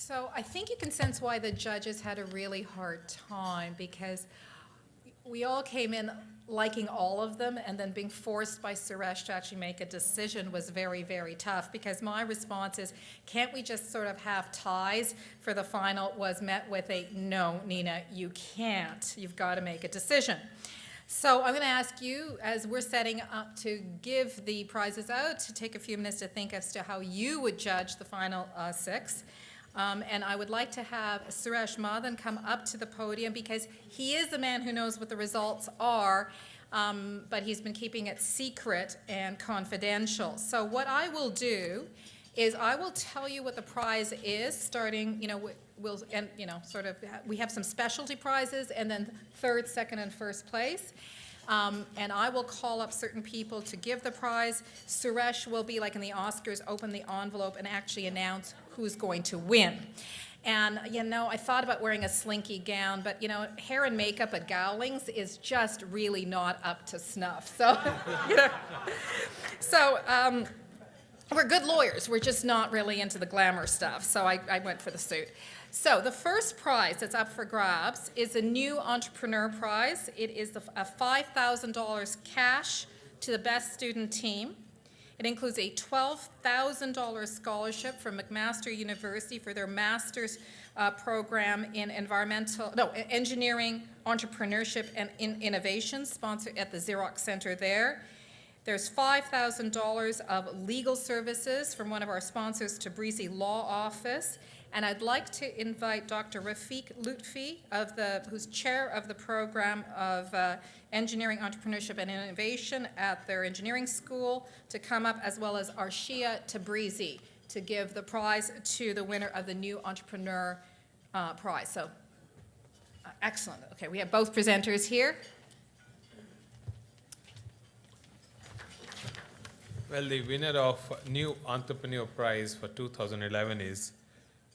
So I think you can sense why the judges had a really hard time, because we all came in liking all of them, and then being forced by Suresh to actually make a decision was very, very tough, because my response is, can't we just sort of have ties for the final, was met with a, no, Nina, you can't. You've got to make a decision. So I'm going to ask you, as we're setting up to give the prizes out, to take a few minutes to think as to how you would judge the final 6. And I would like to have Suresh Madhan come up to the podium, because he is the man who knows what the results are, but he's been keeping it secret and confidential. So what I will do is I will tell you what the prize is, starting, we have some specialty prizes, and then third, second, and first place. And I will call up certain people to give the prize. Suresh will be, like in the Oscars, open the envelope and actually announce who's going to win. And, I thought about wearing a slinky gown, but, hair and makeup at Gowling's is just really not up to snuff. So, we're good lawyers. We're just not really into the glamour stuff. So I went for the suit. So the first prize that's up for grabs is a new entrepreneur prize. It is a $5,000 cash to the best student team. It includes a $12,000 scholarship from McMaster University for their master's program in engineering, entrepreneurship, and innovation, sponsored at the Xerox Center there. There's $5,000 of legal services from one of our sponsors, Tabrizi Law Office. And I'd like to invite Dr. Rafiq Lutfi, who's chair of the program of Engineering, Entrepreneurship, and Innovation at their engineering school, to come up, as well as Arshia Tabrizi, to give the prize to the winner of the new entrepreneur prize. So, excellent. Okay, we have both presenters here. Well, the winner of New Entrepreneur Prize for 2011 is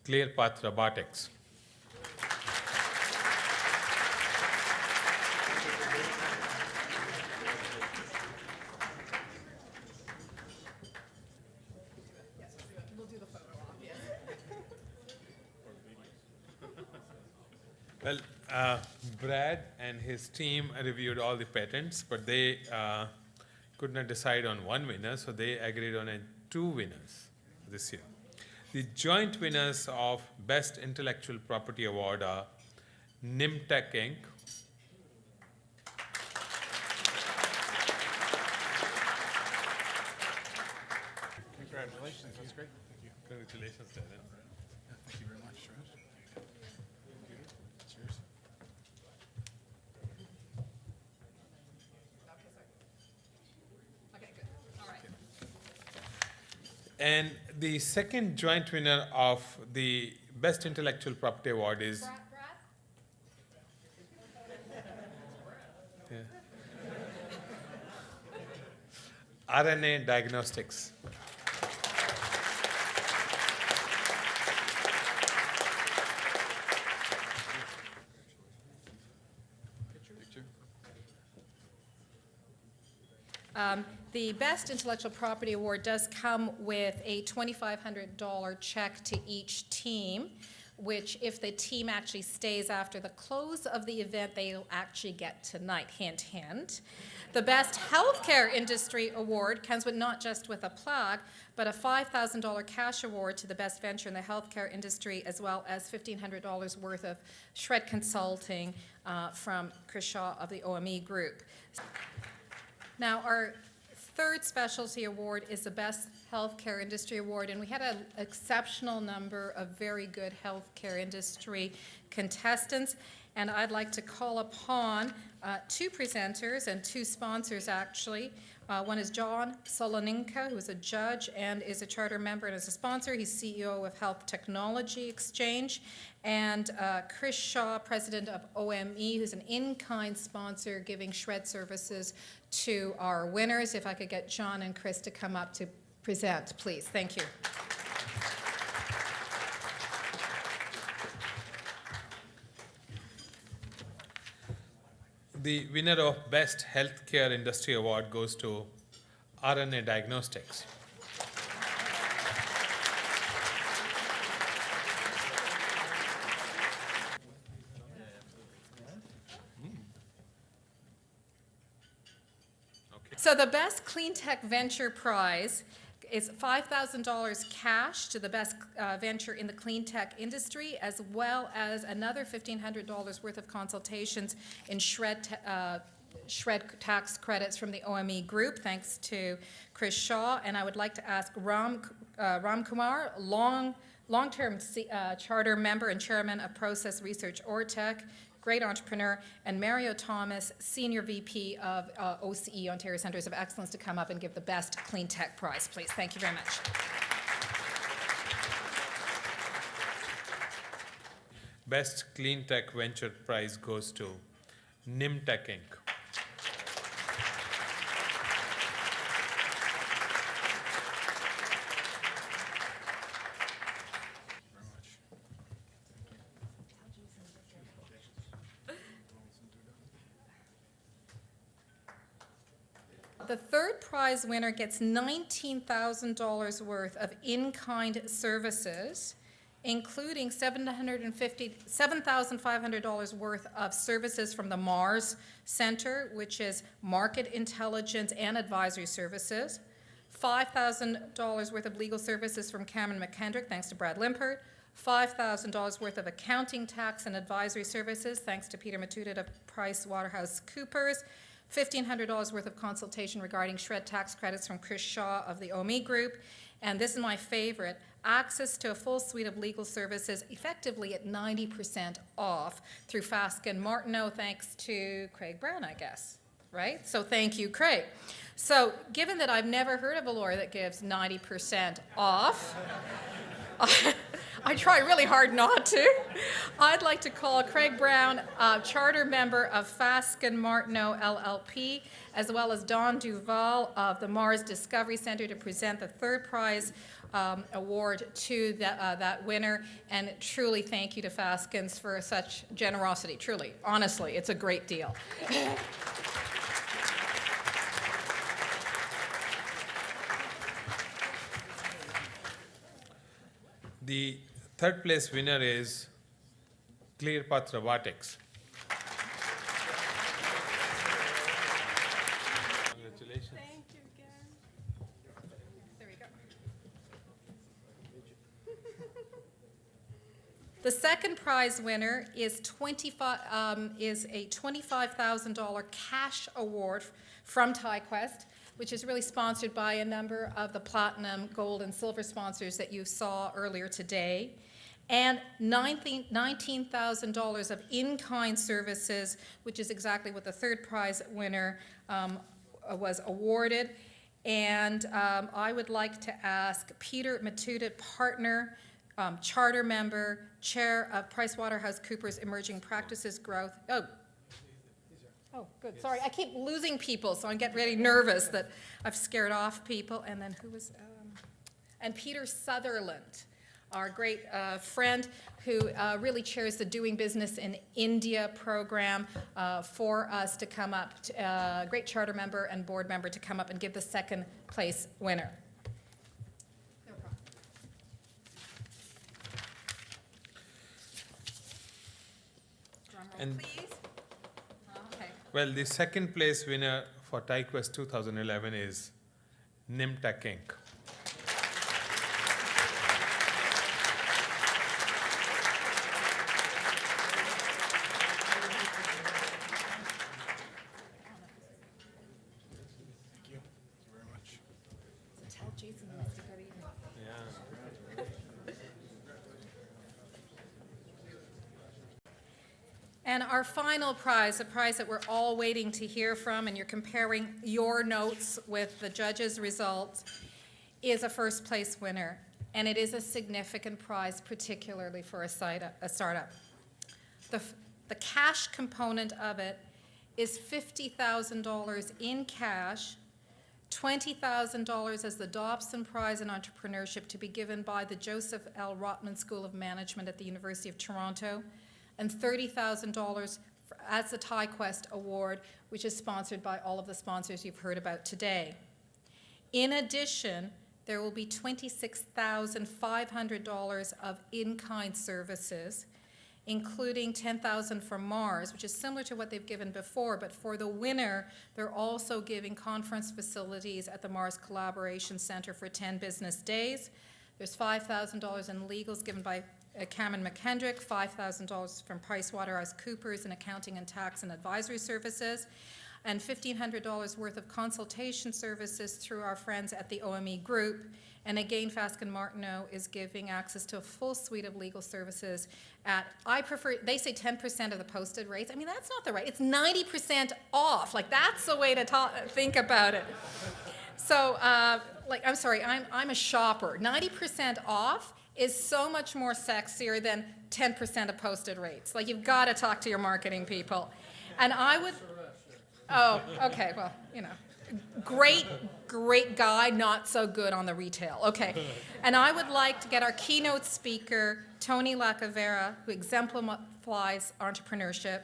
ClearPath Robotics. Well, Brad and his team reviewed all the patents, but they could not decide on one winner, so they agreed on 2 winners this year. The joint winners of Best Intellectual Property Award are Nimtech Inc., Congratulations, that's great. Thank you. Congratulations, Darren. Thank you very much, Suresh. Cheers. Okay, good. All right. And the second joint winner of the Best Intellectual Property Award is RNA Diagnostics. The Best Intellectual Property Award does come with a $2,500 check to each team, which, if the team actually stays after the close of the event, they'll actually get tonight, hint, hint. The Best Healthcare Industry Award comes with not just with a plaque, but a $5,000 cash award to the best venture in the healthcare industry, as well as $1,500 worth of shred consulting from Chris Shaw of the OME Group. Now, our third specialty award is the Best Healthcare Industry Award, and we had an exceptional number of very good healthcare industry contestants, and I'd like to call upon 2 presenters and 2 sponsors, actually. One is John Soloninka, who is a judge and is a charter member and is a sponsor. He's CEO of Health Technology Exchange. And Chris Shaw, president of OME, who's an in-kind sponsor giving shred services to our winners. If I could get John and Chris to come up to present, please. Thank you. The winner of Best Healthcare Industry Award goes to RNA Diagnostics. So the best clean tech venture prize is $5,000 cash to the best venture in the clean tech industry, as well as another $1,500 worth of consultations in shred tax credits from the OME group, thanks to Chris Shaw. And I would like to ask Ram Kumar, long-term charter member and chairman of Process Research Ortec, great entrepreneur, and Mario Thomas, Senior VP of OCE, Ontario Centres of Excellence, to come up and give the best clean tech prize, please. Thank you very much. Best Clean Tech Venture Prize goes to Nimtech Inc. Very much. The third prize winner gets $19,000 worth of in-kind services, including $7,500 worth of services from the Mars Center, which is market intelligence and advisory services, $5,000 worth of legal services from Cameron McKendrick, thanks to Brad Limpert, $5,000 worth of accounting, tax, and advisory services, thanks to Peter Matuda of PricewaterhouseCoopers, $1,500 worth of consultation regarding shred tax credits from Chris Shaw of the OME Group, and this is my favorite, access to a full suite of legal services effectively at 90% off through Fasken Martineau, thanks to Craig Brown, I guess, right? So thank you, Craig. So given that I've never heard of a lawyer that gives 90% off, I try really hard not to. I'd like to call Craig Brown, charter member of Fasken Martineau LLP, as well as Don Duval of the Mars Discovery Center, to present the third prize award to that winner. And truly thank you to Faskens for such generosity. Truly, honestly, it's a great deal. The third place winner is ClearPath Robotics. Congratulations. Thank you again. There we go. The second prize winner is a $25,000 cash award from TyQuest, which is really sponsored by a number of the platinum, gold, and silver sponsors that you saw earlier today, and $19,000 of in-kind services, which is exactly what the third prize winner was awarded. And I would like to ask Peter Matuda, partner, charter member, chair of PricewaterhouseCoopers Emerging Practices Growth. Oh, good. Sorry, I keep losing people, so I get really nervous that I've scared off people. And then who was, and Peter Sutherland, our great friend who really chairs the Doing Business in India program for us to come up, great charter member and board member, to come up and give the second place winner. No problem. Drum roll, And- please. Okay. Well, the second place winner for TyQuest 2011 is Nimtech Inc. Thank you. Thank you very much. Tell Jason he must have got eaten. Yeah. And our final prize, a prize that we're all waiting to hear from, and you're comparing your notes with the judges' results, is a first place winner. And it is a significant prize, particularly for a startup. The cash component of it is $50,000 in cash, $20,000 as the Dobson Prize in Entrepreneurship, to be given by the Joseph L. Rotman School of Management at the University of Toronto, and $30,000 as the TyQuest Award, which is sponsored by all of the sponsors you've heard about today. In addition, there will be $26,500 of in-kind services, including 10,000 for Mars, which is similar to what they've given before, but for the winner, they're also giving conference facilities at the Mars Collaboration Center for 10 business days. There's $5,000 in legals given by Cameron McKendrick, $5,000 from PricewaterhouseCoopers in accounting and tax and advisory services, and $1,500 worth of consultation services through our friends at the OME Group. And again, Fasken Martineau is giving access to a full suite of legal services at, I prefer, they say 10% of the posted rates. I mean, that's not the right, it's 90% off. Like, that's the way to think about it. So, I'm sorry, I'm a shopper. 90% off is so much more sexier than 10% of posted rates. Like, you've got to talk to your marketing people. And I would, oh, okay, well, you know. Great guy, not so good on the retail. Okay. And I would like to get our keynote speaker, Tony Lacavera, who exemplifies entrepreneurship,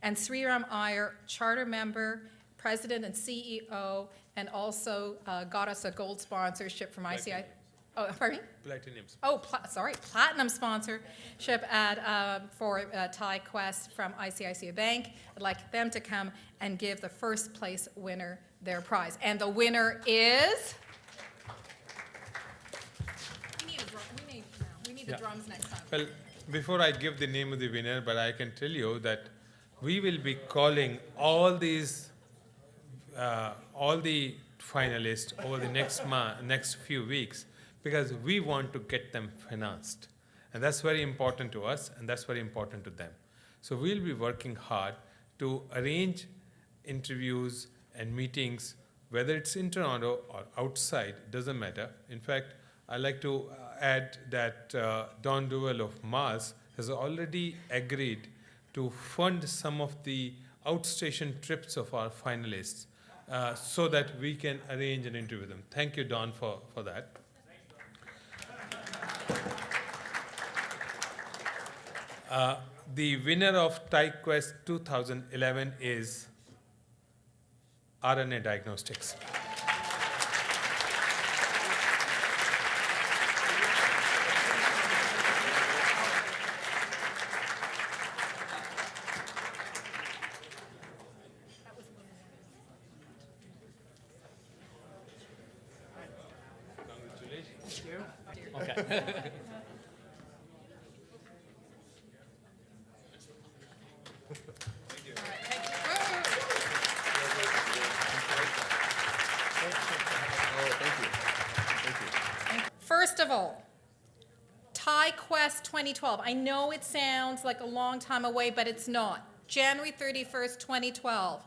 and Sriram Iyer, charter member, president and CEO, and also got us a gold sponsorship from ICI. Oh, pardon me? Platinum. Oh, platinum sponsorship for TyQuest from ICICI Bank. I'd like them to come and give the first place winner their prize. And the winner is? We need the drums next time. Well, before I give the name of the winner, but I can tell you that we will be calling all these, all the finalists over the next few weeks, because we want to get them financed. And that's very important to us, and that's very important to them. So we'll be working hard to arrange interviews and meetings, whether it's in Toronto or outside, doesn't matter. In fact, I'd like to add that Don Duell of Mars has already agreed to fund some of the outstation trips of our finalists so that we can arrange an interview with them. Thank you, Don, for that. The winner of TyQuest 2011 is RNA Diagnostics. Congratulations. Okay. First of all, TyQuest 2012. I know it sounds like a long time away, but it's not. January 31st, 2012.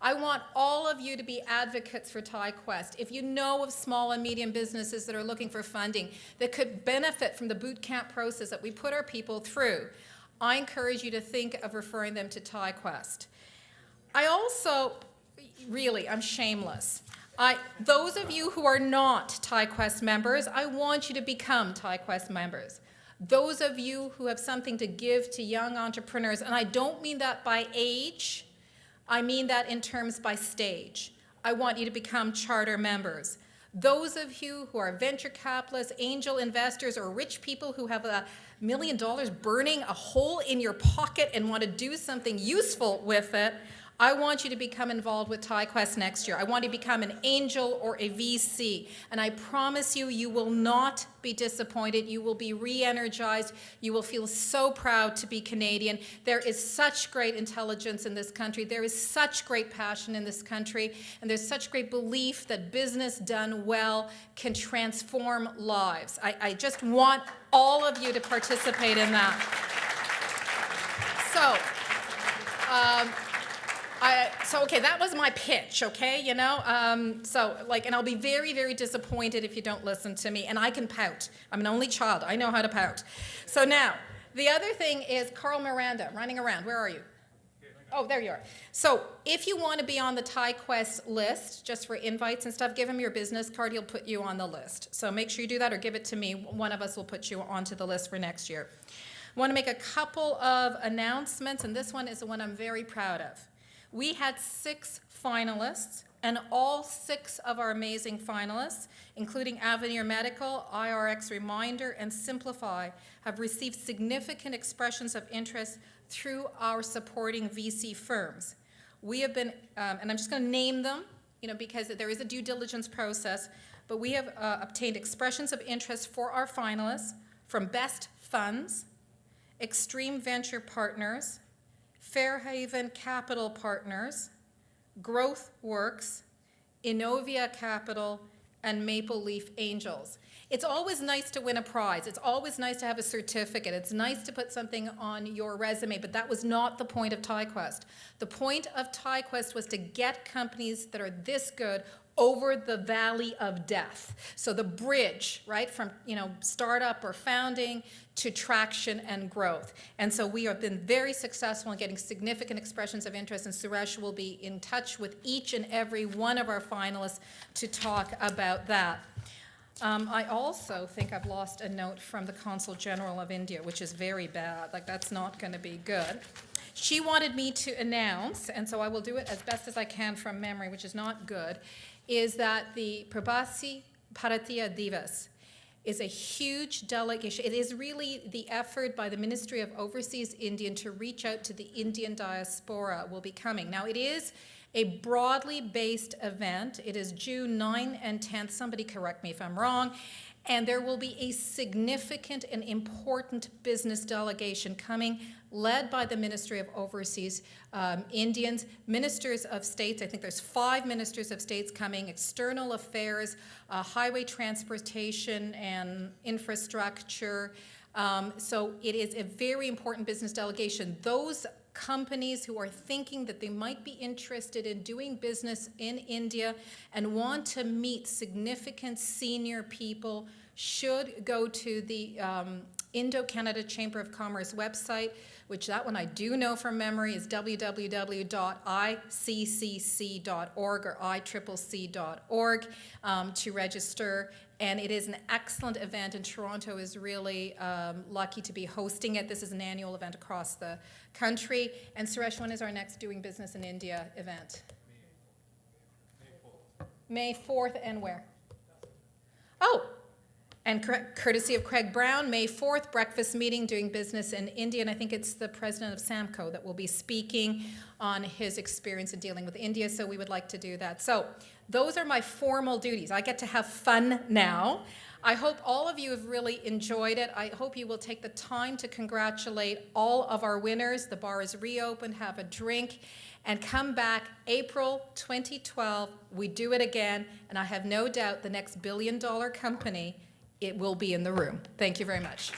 I want all of you to be advocates for TyQuest. If you know of small and medium businesses that are looking for funding that could benefit from the boot camp process that we put our people through, I encourage you to think of referring them to TyQuest. I also, really, I'm shameless. Those of you who are not TyQuest members, I want you to become TyQuest members. Those of you who have something to give to young entrepreneurs, and I don't mean that by age, I mean that in terms by stage. I want you to become charter members. Those of you who are venture capitalists, angel investors, or rich people who have $1 million burning a hole in your pocket and want to do something useful with it, I want you to become involved with TyQuest next year. I want you to become an angel or a VC. And I promise you, you will not be disappointed. You will be re-energized. You will feel so proud to be Canadian. There is such great intelligence in this country. There is such great passion in this country. And there's such great belief that business done well can transform lives. I just want all of you to participate in that. So, okay, that was my pitch, okay, you know? And I'll be very, very disappointed if you don't listen to me, and I can pout. I'm an only child. I know how to pout. So now, the other thing is Carl Miranda, running around. Where are you? Oh, there you are. So if you want to be on the TyQuest list, just for invites and stuff, give him your business card. He'll put you on the list. So make sure you do that, or give it to me. One of us will put you onto the list for next year. I want to make a couple of announcements, and this one is the one I'm very proud of. We had 6 finalists. And all 6 of our amazing finalists, including Avenir Medical, IRX Reminder, and Simplify, have received significant expressions of interest through our supporting VC firms. We have been, and I'm just going to name them, because there is a due diligence process, but we have obtained expressions of interest for our finalists from Best Funds, Extreme Venture Partners, Fairhaven Capital Partners, Growth Works, Innovia Capital, and Maple Leaf Angels. It's always nice to win a prize. It's always nice to have a certificate. It's nice to put something on your resume, but that was not the point of TieQuest. The point of TieQuest was to get companies that are this good over the valley of death. So the bridge, right, from startup or founding to traction and growth. And so we have been very successful in getting significant expressions of interest, and Suresh will be in touch with each and every one of our finalists to talk about that. I also think I've lost a note from the Consul General of India, which is very bad. Like, that's not going to be good. She wanted me to announce, and so I will do it as best as I can from memory, which is not good, is that the Prabhasi Bharatiya Divas is a huge delegation. It is really the effort by the Ministry of Overseas Indian to reach out to the Indian diaspora will be coming. Now, it is a broadly based event. It is June 9 and 10th. Somebody correct me if I'm wrong. And there will be a significant and important business delegation coming, led by the Ministry of Overseas Indians, ministers of states. I think there's 5 ministers of states coming, external affairs, highway transportation and infrastructure. So it is a very important business delegation. Those companies who are thinking that they might be interested in doing business in India and want to meet significant senior people should go to the Indo-Canada Chamber of Commerce website, which that one I do know from memory is www.iccc.org or ICCC.org to register. And it is an excellent event, and Toronto is really lucky to be hosting it. This is an annual event across the country. And Suresh, when is our next Doing Business in India event? May 4th, and where? Oh, and courtesy of Craig Brown, May 4th, breakfast meeting Doing Business in India, and I think it's the president of SAMCO that will be speaking on his experience in dealing with India, so we would like to do that. So those are my formal duties. I get to have fun now. I hope all of you have really enjoyed it. I hope you will take the time to congratulate all of our winners. The bar is reopened, have a drink, and come back April 2012. We do it again, and I have no doubt the next billion-dollar company, it will be in the room. Thank you very much.